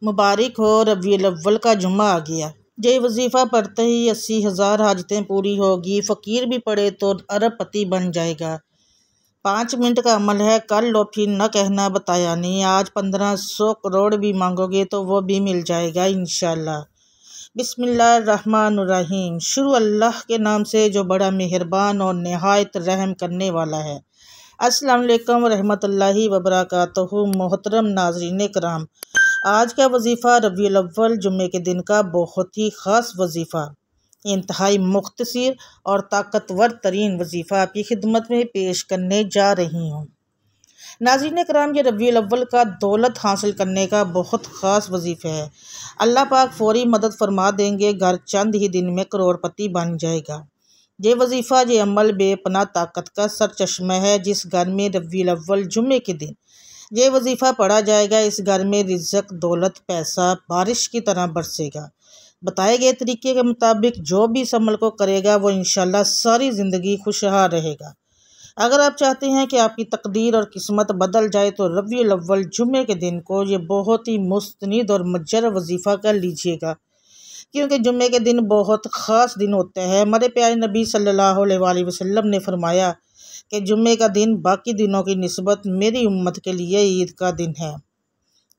मुबारक हो, रबीउल अव्वल का जुम्मा आ गया। ये वजीफ़ा पढ़ते ही 80,000 हाजतें पूरी होगी। फ़कीर भी पढ़े तो अरबपति बन जाएगा। 5 मिनट का अमल है, कर लो फिर न कहना बताया नहीं। आज 1500 करोड़ भी मांगोगे तो वो भी मिल जाएगा इंशाअल्लाह। बिस्मिल्लाहिर्रहमानिर्रहीम। शुरू अल्लाह के नाम से जो बड़ा मेहरबान और नहायत रहम करने वाला है। अस्सलाम वालेकुम रहमतुल्लाहि व बरकातहू। मोहतरम नाज़रीन कराम, आज का वजीफ़ा रबीउल अव्वल जुम्मे के दिन का बहुत ही ख़ास वजीफ़ा, इंतहाई मुख्तसर और ताकतवर तरीन वजीफ़ा आपकी खिदमत में पेश करने जा रही हूँ। नाज़रीन कराम, ये रबीउल अव्वल का दौलत हासिल करने का बहुत ख़ास वजीफ़ा है। अल्लाह पाक फ़ौरी मदद फरमा देंगे, घर चंद ही दिन में करोड़पति बन जाएगा। ये वजीफ़ा, ये अमल बेपनाह ताकत का सरचश्मा है। जिस घर में रबीउल अव्वल जुम्मे के दिन ये वजीफ़ा पढ़ा जाएगा, इस घर में रिज़्क़, दौलत, पैसा बारिश की तरह बरसेगा। बताए गए तरीके के मुताबिक जो भी इस अमल को करेगा वो इंशाअल्लाह सारी ज़िंदगी खुशहाल रहेगा। अगर आप चाहते हैं कि आपकी तकदीर और किस्मत बदल जाए तो रबीउल अव्वल जुम्मे के दिन को ये बहुत ही मुस्तनिद और मुजर्रब वजीफ़ा कर लीजिएगा, क्योंकि जुम्मे के दिन बहुत ख़ास दिन होता है। हमारे प्यारे नबी सल्लल्लाहु अलैहि वसल्लम ने फरमाया कि जुम्मे का दिन बाकी दिनों की निस्बत मेरी उम्मत के लिए ईद का दिन है।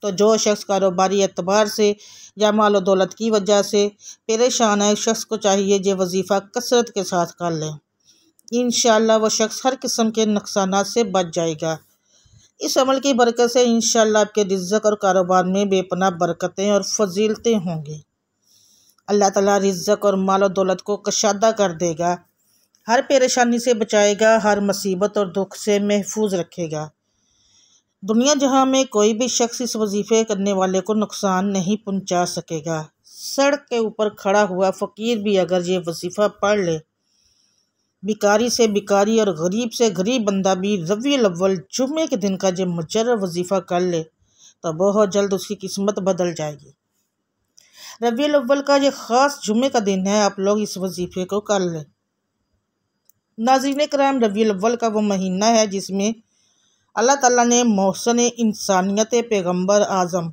तो जो शख्स कारोबारी एतबार से या माल दौलत की वजह से परेशान है, शख्स को चाहिए ये वजीफ़ा कसरत के साथ कर लें। इंशाअल्लाह वो शख्स हर किस्म के नुकसानात से बच जाएगा। इस अमल की बरकत से इंशाअल्लाह आपके रिज़्क़ और कारोबार में बेपनाह बरकतें और फजीलतें होंगी। अल्लाह ताला रिज़्क़ और माल दौलत को कशादा कर देगा, हर परेशानी से बचाएगा, हर मुसीबत और दुख से महफूज रखेगा। दुनिया जहां में कोई भी शख्स इस वजीफ़े करने वाले को नुकसान नहीं पहुंचा सकेगा। सड़क के ऊपर खड़ा हुआ फ़कीर भी अगर ये वजीफ़ा पढ़ ले, भिकारी से भिकारी और गरीब से गरीब बंदा भी रबीउल अव्वल जुम्मे के दिन का जो मुजर्रब वजीफ़ा कर ले तो बहुत जल्द उसकी किस्मत बदल जाएगी। रबीउल अव्वल का ये ख़ास जुम्मे का दिन है, आप लोग इस वजीफ़े को कर लें। नाज़रीन कराम, रबीउल अव्वल का वो महीना है जिसमें अल्लाह ताला ने मोहसन इंसानियत पैगम्बर आज़म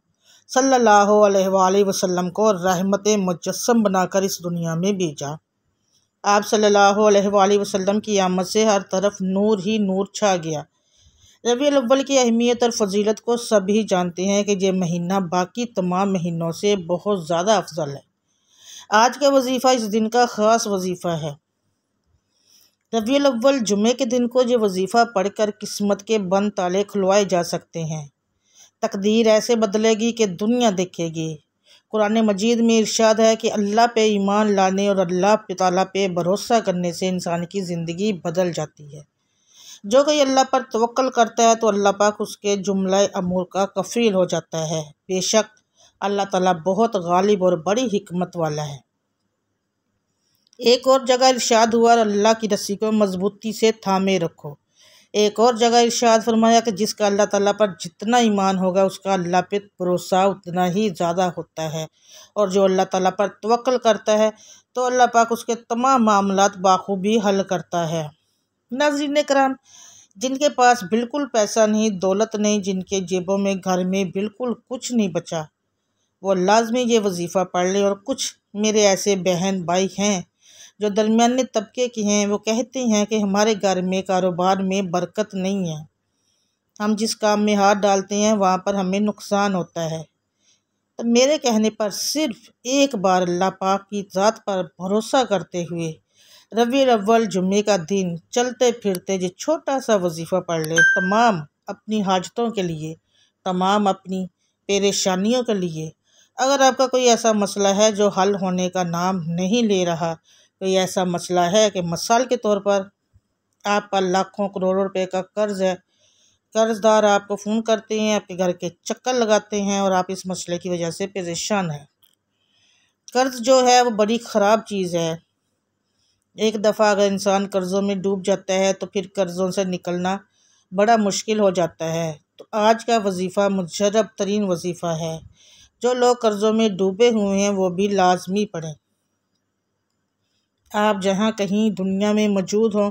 सल्लल्लाहु अलैहि वसल्लम को रहमत मुजस्सम बनाकर इस दुनिया में भेजा। आप सल्लल्लाहु अलैहि वसल्लम की आमद से हर तरफ नूर ही नूर छा गया। रबीउल अव्वल की अहमियत और फजीलत को सभी जानते हैं कि ये महीना बाकी तमाम महीनों से बहुत ज़्यादा अफजल है। आज का वजीफ़ा इस दिन का ख़ास वजीफ़ा है। रबीउल अव्वल जुम्मे के दिन को ये वजीफ़ा पढ़कर किस्मत के बंद ताले खुलवाए जा सकते हैं। तकदीर ऐसे बदलेगी कि दुनिया देखेगी। कुरान मजीद में इरशाद है कि अल्लाह पे ईमान लाने और अल्लाह ताला पे भरोसा करने से इंसान की ज़िंदगी बदल जाती है। जो कोई अल्लाह पर तवक्कल करता है तो अल्लाह पाक उसके जुमला अमूर का कफ़ील हो जाता है। बेशक अल्लाह ताला बहुत गालिब और बड़ी हिकमत वाला है। एक और जगह इरशाद हुआ, अल्लाह की रस्सी को मजबूती से थामे रखो। एक और जगह इरशाद फरमाया कि जिसका अल्लाह ताला पर जितना ईमान होगा उसका अल्लाह पे भरोसा उतना ही ज़्यादा होता है, और जो अल्लाह ताला पर तवक्कल करता है तो अल्लाह पाक उसके तमाम मामलात बाखूबी हल करता है। नाज़रीन कराम, जिनके पास बिल्कुल पैसा नहीं, दौलत नहीं, जिनके जेबों में घर में बिल्कुल कुछ नहीं बचा, वो लाजमी ये वजीफ़ा पढ़ ले। और कुछ मेरे ऐसे बहन भाई हैं जो दरमियाने तबके की हैं, वो कहते हैं कि हमारे घर में कारोबार में बरकत नहीं है, हम जिस काम में हाथ डालते हैं वहाँ पर हमें नुकसान होता है। तो मेरे कहने पर सिर्फ एक बार अल्लाह पाक की ज़ात पर भरोसा करते हुए रबीउल अव्वल जुम्मे का दिन चलते फिरते जो छोटा सा वजीफ़ा पढ़ ले, तमाम अपनी हाजतों के लिए, तमाम अपनी परेशानियों के लिए। अगर आपका कोई ऐसा मसला है जो हल होने का नाम नहीं ले रहा, कोई ऐसा मसला है कि मिसाल के तौर पर आप पर लाखों करोड़ों रुपए का कर्ज है, कर्जदार आपको फ़ोन करते हैं, आपके घर के चक्कर लगाते हैं और आप इस मसले की वजह से परेशान हैं। कर्ज जो है वो बड़ी ख़राब चीज़ है। एक दफ़ा अगर इंसान कर्ज़ों में डूब जाता है तो फिर कर्ज़ों से निकलना बड़ा मुश्किल हो जाता है। तो आज का वजीफ़ा मुजर्रब तरीन वजीफ़ा है। जो लोग कर्ज़ों में डूबे हुए हैं वो भी लाजमी पढ़ें। आप जहाँ कहीं दुनिया में मौजूद हों,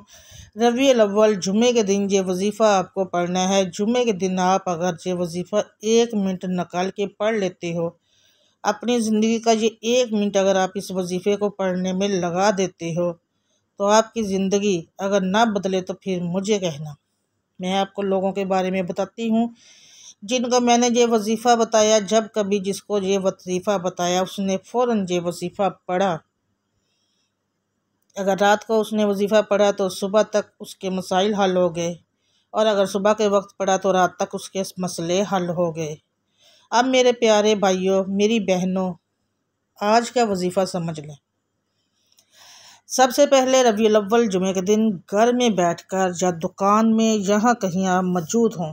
रबीउल अव्वल जुम्मे के दिन ये वजीफ़ा आपको पढ़ना है। जुम्मे के दिन आप अगर ये वजीफ़ा 1 मिनट निकाल के पढ़ लेते हो अपनी ज़िंदगी का ये 1 मिनट अगर आप इस वजीफ़े को पढ़ने में लगा देते हो तो आपकी ज़िंदगी अगर ना बदले तो फिर मुझे कहना। मैं आपको लोगों के बारे में बताती हूँ जिनको मैंने ये वजीफ़ा बताया। जब कभी जिसको ये वजीफ़ा बताया उसने फ़ौरन ये वजीफ़ा पढ़ा, अगर रात को उसने वजीफ़ा पढ़ा तो सुबह तक उसके मसाइल हल हो गए, और अगर सुबह के वक्त पढ़ा तो रात तक उसके मसले हल हो गए। अब मेरे प्यारे भाइयों, मेरी बहनों, आज का वजीफ़ा समझ लें। सबसे पहले रबीउल अव्वल जुमे के दिन घर में बैठकर या दुकान में जहाँ कहीं आप मौजूद हों,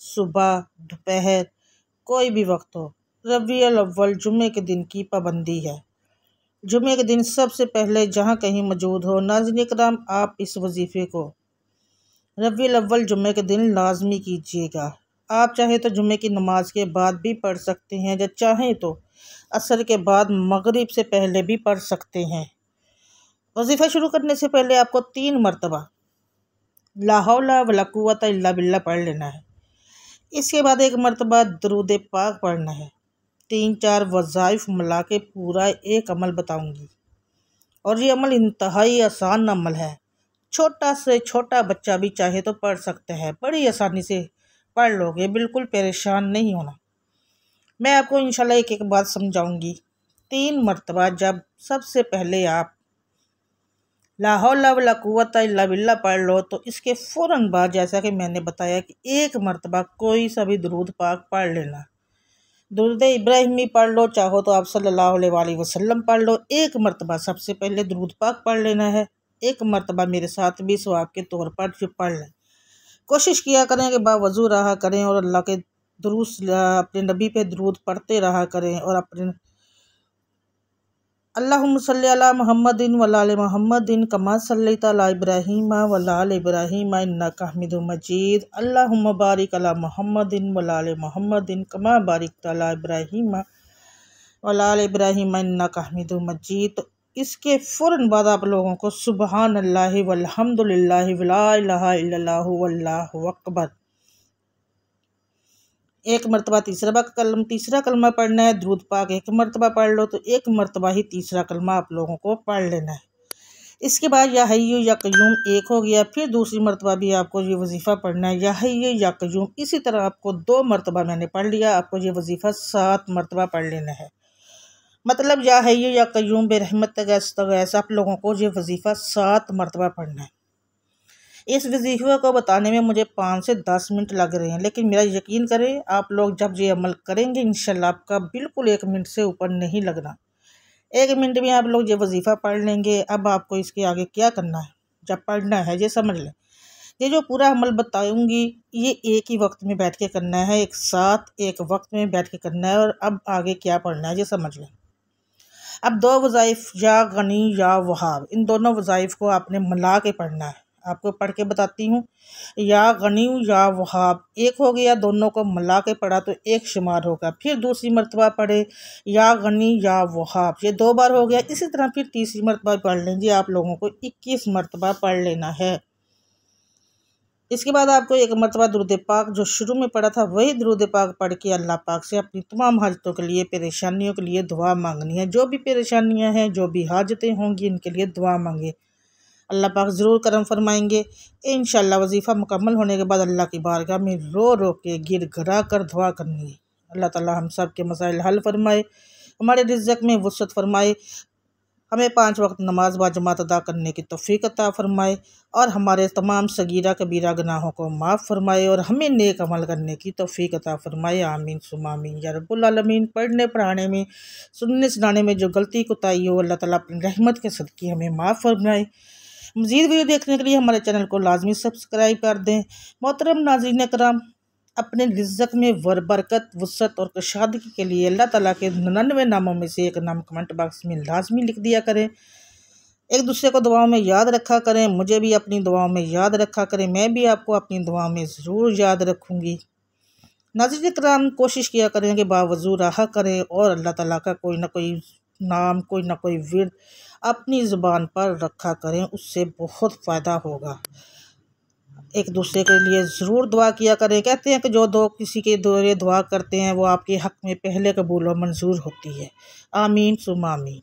सुबह दोपहर कोई भी वक्त हो, रबीउल अव्वल जुमे के दिन की पाबंदी है। जुमे के दिन सबसे पहले जहाँ कहीं मौजूद हो, नाज़रीन इकराम, आप इस वजीफ़े को रबीउल अव्वल जुमे के दिन लाजमी कीजिएगा। आप चाहे तो जुमे की नमाज के बाद भी पढ़ सकते हैं, या चाहें तो असर के बाद मगरिब से पहले भी पढ़ सकते हैं। वजीफ़ा शुरू करने से पहले आपको 3 मरतबा ला हौला वला कुव्वता इल्ला बिल्लाह पढ़ लेना है। इसके बाद 1 मरतबा दरूद पाक पढ़ना है। 3-4 वज़ाइफ मिला के पूरा एक अमल बताऊंगी, और ये अमल इंतहाई आसान अमल है। छोटा से छोटा बच्चा भी चाहे तो पढ़ सकते हैं, बड़ी आसानी से पढ़ लोगे, बिल्कुल परेशान नहीं होना। मैं आपको इंशाल्लाह एक एक बात समझाऊंगी। 3 मरतबा जब सबसे पहले आप ला हौला वला कुव्वता इल्ला बिल्लाह पढ़ लो तो इसके फ़ौरन बाद, जैसा कि मैंने बताया, कि 1 मरतबा कोई सा भी दरूद पाक पढ़ लेना। दुरूद इब्राहिमी पढ़ लो, चाहो तो आप सल्लल्लाहु अलैहि वसल्लम पढ़ लो। 1 मरतबा सबसे पहले दरूद पाक पढ़ लेना है। 1 मरतबा मेरे साथ भी सवाब के तौर पर फिर पढ़ लें। कोशिश किया करें कि बावज़ू रहा करें और अल्लाह के अपने नबी पे दरूद पढ़ते रहा करें, और अपने अल्लाहुम्मा सल्ली अला मुहम्मदिन व अला आलि मुहम्मदिन कमा सल्लैता अला इब्राहीम व अला आलि इब्राहीम इन्नका हमीदुम मजीद। अल्लाहुम्मा बारिक अला मुहम्मदिन व अला आलि मुहम्मदिन कमा बारिकता अला इब्राहीम व अला आलि इब्राहीम इन्नका हमीदुम मजीद। तो इसके फ़ौरन बाद आप लोगों को सुबहान अल्लाहि वल्हम्दुलिल्लाहि वला इलाहा इल्लल्लाहु वल्लाहु अकबर 1 मरतबा तीसरा कलमा पढ़ना है। दरूद पाक 1 मरतबा पढ़ लो तो 1 मरतबा ही तीसरा कलमा आप लोगों को पढ़ लेना है। इसके बाद या हय्यु या क़य्यूम 1 हो गया। फिर दूसरी मरतबा भी आपको ये वजीफ़ा पढ़ना है, या हय्यु या क़य्यूम। इसी तरह आपको 2 मरतबा मैंने पढ़ लिया, आपको ये वजीफ़ा 7 मरतबा पढ़ लेना है। मतलब या हय्यु या क़य्यूम बेरहमतिक अस्तगीथ, आप लोगों को ये वजीफ़ा 7 मरतबा पढ़ना है। इस वजीफ़े को बताने में मुझे 5 से 10 मिनट लग रहे हैं, लेकिन मेरा यकीन करें, आप लोग जब ये अमल करेंगे इंशाल्लाह आपका बिल्कुल 1 मिनट से ऊपर नहीं लगना। 1 मिनट में आप लोग ये वजीफ़ा पढ़ लेंगे। अब आपको इसके आगे क्या करना है, जब पढ़ना है ये समझ लें। ये जो पूरा अमल बताऊंगी ये एक ही वक्त में बैठ के करना है, एक साथ एक वक्त में बैठ के करना है। और अब आगे क्या पढ़ना है ये समझ लें। अब 2 वज़ाइफ, या गनी या वहाब, इन दोनों वज़ाइफ को आपने मिला के पढ़ना है। आपको पढ़ के बताती हूँ। या गनी या वहाब 1 हो गया, दोनों को मिला के पढ़ा तो 1 शुमार होगा। फिर दूसरी मरतबा पढ़े या गनी या वहाब, ये 2 बार हो गया। इसी तरह फिर तीसरी मरतबा पढ़ लेंगे। आप लोगों को 21 मरतबा पढ़ लेना है। इसके बाद आपको 1 मरतबा दुरूद पाक जो शुरू में पढ़ा था वही दुरूद पाक पढ़ के अल्लाह पाक से अपनी तमाम हाजतों के लिए, परेशानियों के लिए दुआ मांगनी है। जो भी परेशानियां हैं, जो भी हाजतें होंगी, इनके लिए दुआ मांगे, अल्लाह पाक ज़रूर करम फरमाएंगे। इंशाअल्लाह वजीफ़ा मुकम्मल होने के बाद अल्लाह की बारगाह में रो रो के गिड़गिड़ा कर दुआ करनी है। अल्लाह ताला हम सब के मसाइल हल फरमाए, हमारे रिज़्क़ में वसअत फरमाए, हमें 5 वक्त नमाज बाजमात अदा करने की तौफ़ीक अता फ़रमाए, और हमारे तमाम सगीरा कबीरा गुनाहों को माफ़ फरमाए, और हमें नेक अमल करने की तौफ़ीक अता फ़रमाए। आमीन सुम्मा आमीन या रब्बुल आलमीन। पढ़ने पढ़ाने में, सुनने सुनाने में जो गलती कोताही हो, अल्लाह ताला अपनी रहमत के सदक़े हमें माफ़ फरमाए। मज़ीद वीडियो देखने के लिए हमारे चैनल को लाजमी सब्सक्राइब कर दें। मोहतरम नाज़रीन इकराम, अपने रिज़्क़ में बरकत, वसअत और कुशादगी के लिए अल्लाह ताला के 99 नामों में से एक नाम कमेंट बॉक्स में लाजमी लिख दिया करें। एक दूसरे को दुआओं में याद रखा करें, मुझे भी अपनी दुआओं में याद रखा करें, मैं भी आपको अपनी दुआओं में ज़रूर याद रखूँगी। नाज़रीन इकराम, कोशिश किया करें कि बावज़ू रहा करें, और अल्लाह ताला का कोई ना कोई नाम, कोई ना कोई विर्द अपनी ज़ुबान पर रखा करें, उससे बहुत फ़ायदा होगा। एक दूसरे के लिए ज़रूर दुआ किया करें। कहते हैं कि जो दो किसी के लिए दुआ करते हैं वो आपके हक़ में पहले कबूल व मंजूर होती है। आमीन सुम्मा आमीन।